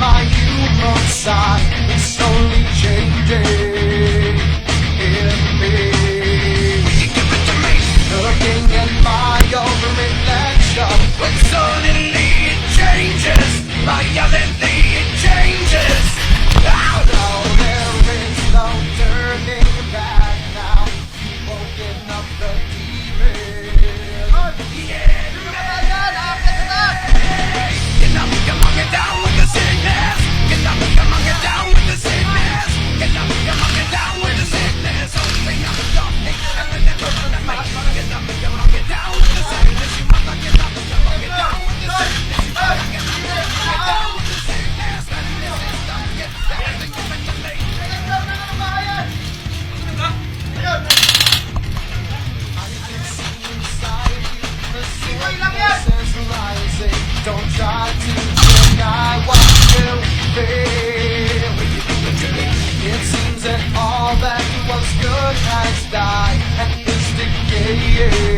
my human side is slowly changing in me. Give it to me. Looking at my own reflection, when suddenly it changes, violently it changes. Oh no, there is no turning back now. You've woken up the demon. Yeah. Come on, get down with the sickness. Get down with the sickness. Get down with the sickness. Open up the door, and let them run at me. Get down with the sickness. You must get down with the sickness. You must get down with the sickness. And this is stuff. Get everything given to me. I can see inside you the sickness is rising. Don't try to deny what you feel. It seems that all that was good has died and is decaying.